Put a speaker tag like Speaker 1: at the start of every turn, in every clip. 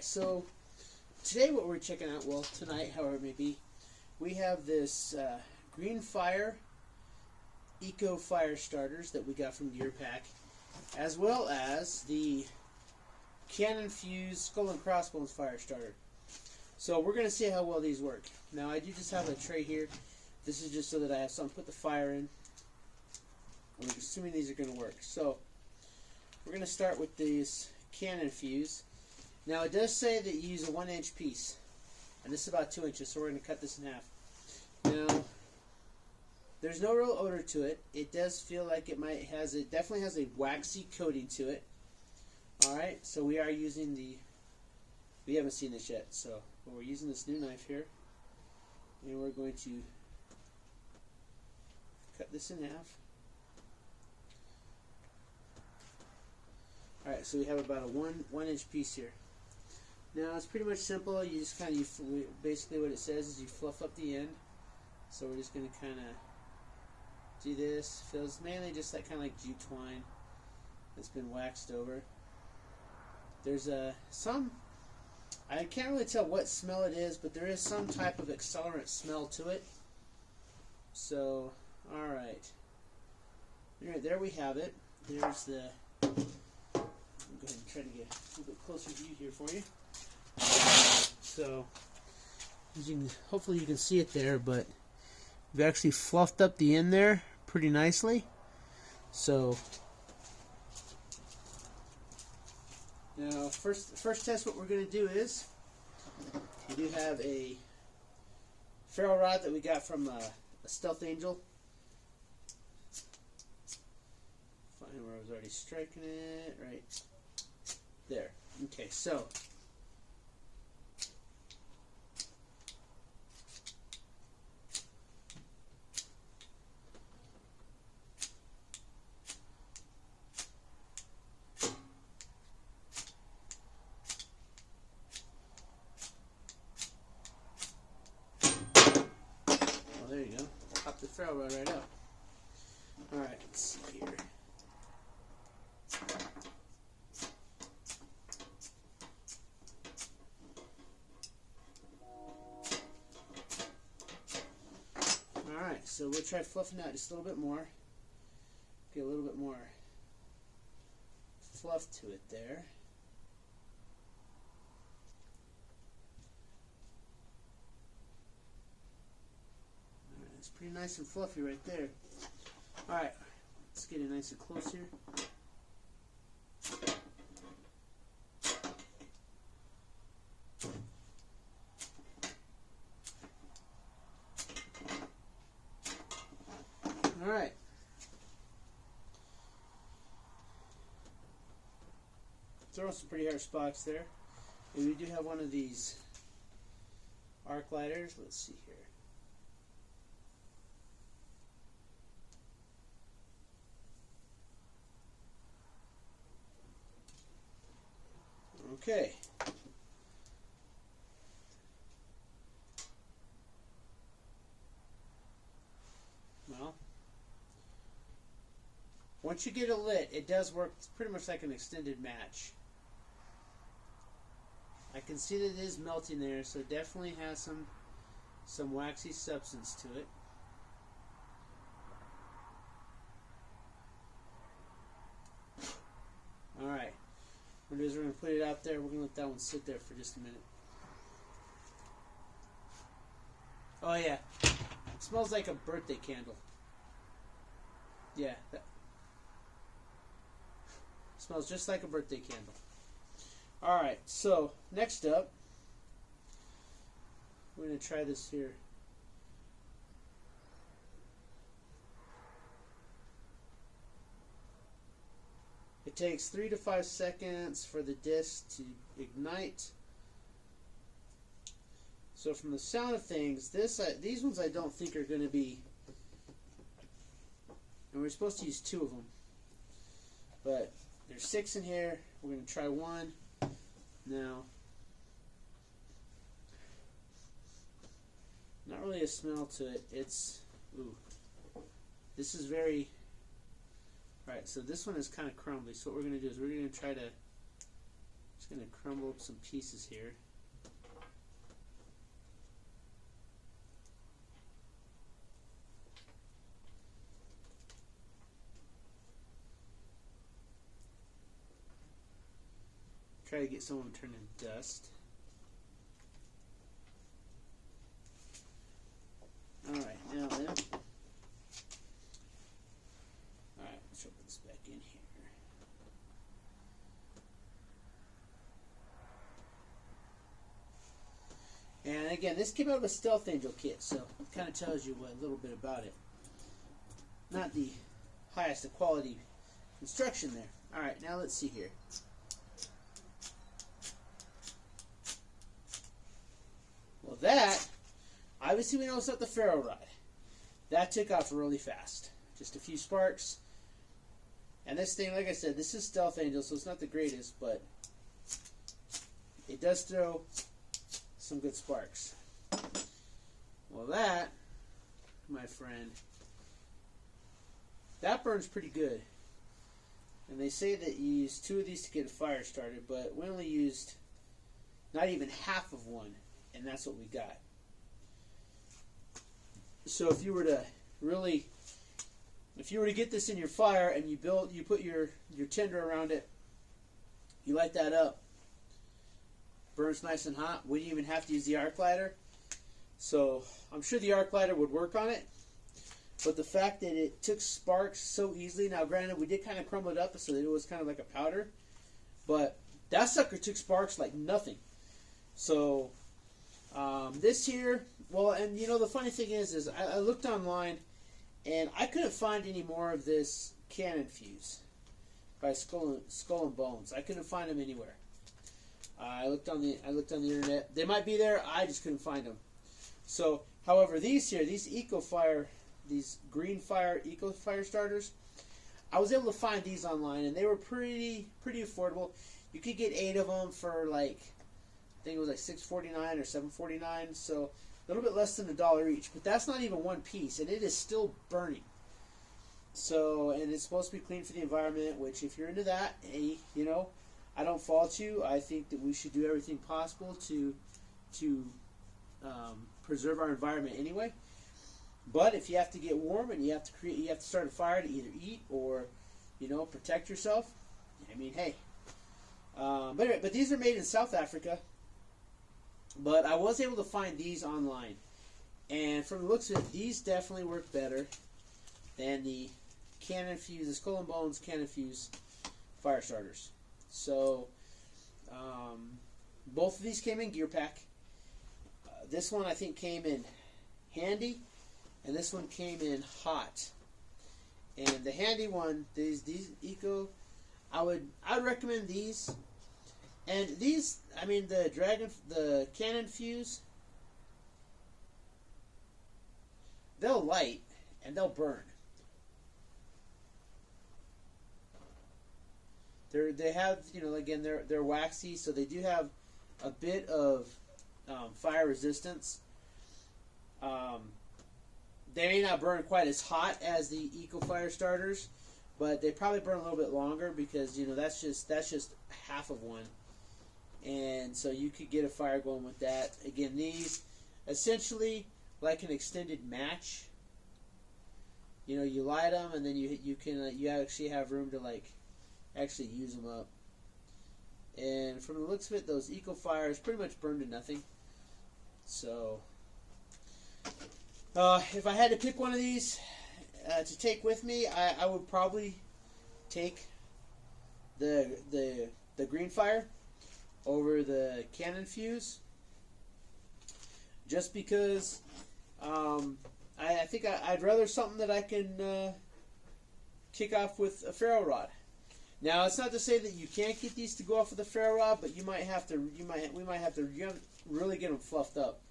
Speaker 1: so today what we're checking out, well, tonight, however it may be, we have this Green Fire Eco Fire Starters that we got from Gear Pack, as well as the Cannon Fuse Skull and Crossbones Fire Starter. So we're going to see how well these work. Now I do just have a tray here. This is just so that I have something to put the fire in. I'm assuming these are going to work. So we're going to start with this Cannon Fuse. Now it does say that you use a 1-inch piece, and this is about 2 inches, so we're going to cut this in half. Now there's no real odor to it. It does feel like it definitely has a waxy coating to it. Alright, so we are using we haven't seen this yet, but we're using this new knife here, and we're going to cut this in half. Alright, so we have about a one inch piece here. Now it's pretty much simple. You just basically what it says is you fluff up the end. So we're just going to kind of do this. Feels mainly just kind of like jute twine that's been waxed over. There's I can't really tell what smell it is, but there is some type of accelerant smell to it. So, alright. Alright, there we have it. There's the... I'll go ahead and try to get a little bit closer view here for you. So, hopefully you can see it there, but we've actually fluffed up the end there pretty nicely. So, now first test what we're going to do is, we do have a ferrule rod that we got from a Stealth Angel. Find where I was already striking it, right there. Okay, so there you go. Pop the ferrule rod right up. Alright, let's see here. Alright, so we'll try fluffing out just a little bit more. Get a little bit more fluff to it there. It's pretty nice and fluffy right there. Alright, let's get it nice and close here. Alright. Throw some pretty hard spots there. And we do have one of these arc lighters. Let's see here. Okay. Well, once you get it lit, it does work pretty much like an extended match. I can see that it is melting there, so it definitely has some waxy substance to it. Alright. What we're going to do is we're going to put it out there. We're going to let that one sit there for just a minute. Oh yeah, it smells like a birthday candle. Yeah, that smells just like a birthday candle. Alright, so next up, we're going to try this here. It takes 3 to 5 seconds for the disc to ignite. So from the sound of things, these ones I don't think are going to be, and we're supposed to use 2 of them, but there's 6 in here. We're going to try 1 now. Not really a smell to it. It's, ooh, this is very, alright, so this one is kind of crumbly. So what we're going to do is we're going to try to Just going to crumble up some pieces here. Try to get some of them turned into dust. Alright, now then. Alright, let's open this back in here. And again, this came out of a Stealth Angel kit, so it kind of tells you a little bit about it. Not the highest of quality construction there. Alright, now let's see here. Well, that, obviously we know it's not the ferro rod. That took off really fast. Just a few sparks. And this thing, like I said, this is Stealth Angel, so it's not the greatest, but it does throw some good sparks. Well, that, my friend, that burns pretty good. And they say that you use 2 of these to get a fire started, but we only used not even half of one. And that's what we got. So if you were to get this in your fire and you put your tinder around it, you light that up, burns nice and hot. We didn't even have to use the arc lighter. So I'm sure the arc lighter would work on it. But the fact that it took sparks so easily, now granted we did kind of crumble it up so that it was kind of like a powder, but that sucker took sparks like nothing. So this here, well, and you know the funny thing is I looked online and I couldn't find any more of this cannon fuse by Skull and Bones. I couldn't find them anywhere. I looked on the internet. They might be there. I just couldn't find them. So, however, these here, these Green Fire Eco Fire Starters, I was able to find these online and they were pretty affordable. You could get 8 of them for like, I think it was like $6.49 or $7.49, so a little bit less than $1 each. But that's not even one piece, and it is still burning. So, and it's supposed to be clean for the environment. Which, if you're into that, hey, you know, I don't fault you. I think that we should do everything possible to preserve our environment anyway. But if you have to get warm and you have to start a fire to either eat or, you know, protect yourself. I mean, hey. But these are made in South Africa. But I was able to find these online. And from the looks of it, these definitely work better than the Cannon Fuse, the Skull and Bones Cannon Fuse fire starters. So, both of these came in gear pack. This one I think came in handy, and this one came in hot. And the handy one, these Eco, I'd recommend these. And these, I mean, the Cannon Fuse, they'll light and they'll burn. They have, you know, again, they're waxy, so they do have a bit of fire resistance. They may not burn quite as hot as the Eco Fire Starters, but they probably burn a little bit longer because, you know, that's just half of one. And so you could get a fire going with that. Again, these essentially like an extended match. You know, you light them and then you actually have room to like actually use them up. And from the looks of it, those Eco Fires pretty much burn to nothing. So if I had to pick one of these to take with me, I would probably take the Green Fire over the Cannon Fuse, just because I think I'd rather something that I can kick off with a ferro rod. Now, it's not to say that you can't get these to go off with a ferro rod, but we might have to really get them fluffed up.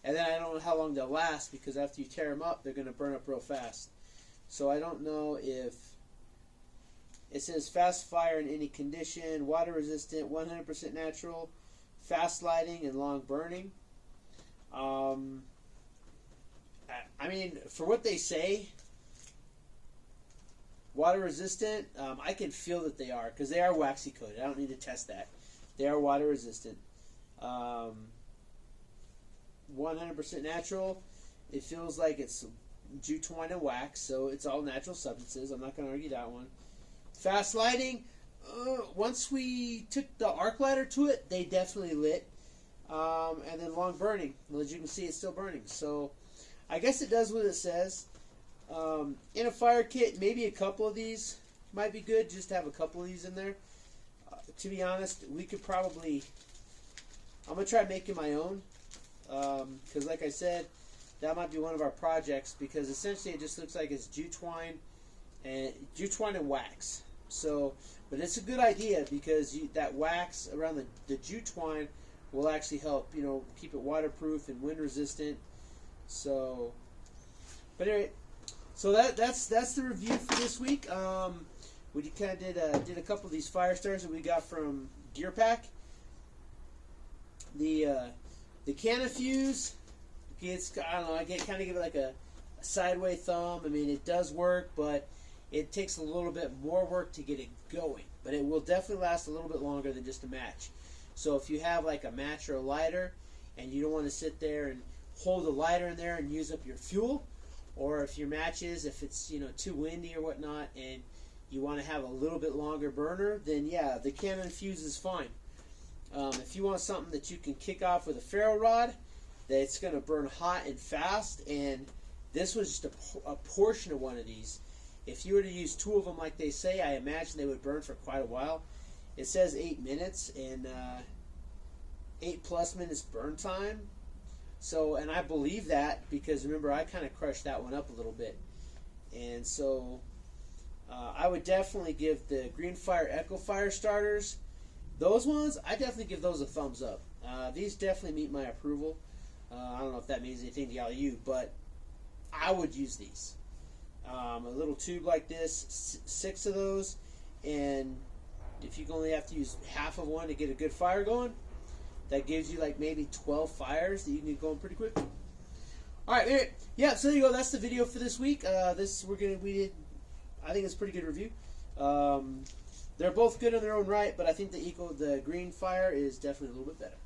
Speaker 1: And then I don't know how long they'll last, because after you tear them up, they're going to burn up real fast. So I don't know if it says fast fire in any condition, water resistant, 100% natural, fast lighting, and long burning. I mean, for what they say, water resistant, I can feel that they are, because they are waxy coated. I don't need to test that. They are water resistant. 100% natural. It feels like it's jute twine and wax, so it's all natural substances. I'm not going to argue that one. Fast lighting. Once we took the arc lighter to it, they definitely lit. And then long burning. Well, as you can see, it's still burning. So I guess it does what it says. In a fire kit, maybe a couple of these might be good. Just to have a couple of these in there. To be honest, we could probably... I'm going to try making my own. Because like I said, that might be one of our projects. Because essentially it just looks like it's jute twine and wax. So, but it's a good idea because that wax around the jute twine will actually help, keep it waterproof and wind resistant. So, but anyway, so that's the review for this week. We kind of did a couple of these fire starters that we got from Gear Pack. The Canna Fuse, it's, I don't know, I kind of give it like a sideway thumb. I mean, it does work, but it takes a little bit more work to get it going. But it will definitely last a little bit longer than just a match. So if you have like a match or a lighter, and you don't want to sit there and hold the lighter in there and use up your fuel, or if your matches, if it's too windy or whatnot, and you want to have a little bit longer burner, then yeah, the Canna Fuse is fine. If you want something that you can kick off with a ferro rod, that's going to burn hot and fast, and this was just a portion of one of these. If you were to use 2 of them like they say, I imagine they would burn for quite a while. It says 8 minutes and 8+ minutes burn time. So, and I believe that because remember, I kind of crushed that one up a little bit. And so I would definitely give the Green Fire Echo Fire Starters, those ones, I definitely give those a thumbs up. These definitely meet my approval. I don't know if that means anything to all of you, but I would use these. A little tube like this, 6 of those, and if you only have to use half of one to get a good fire going, that gives you like maybe 12 fires that you can get going pretty quick. All right, yeah. So there you go. That's the video for this week. I think it's a pretty good review. They're both good in their own right, but I think the Green Fire is definitely a little bit better.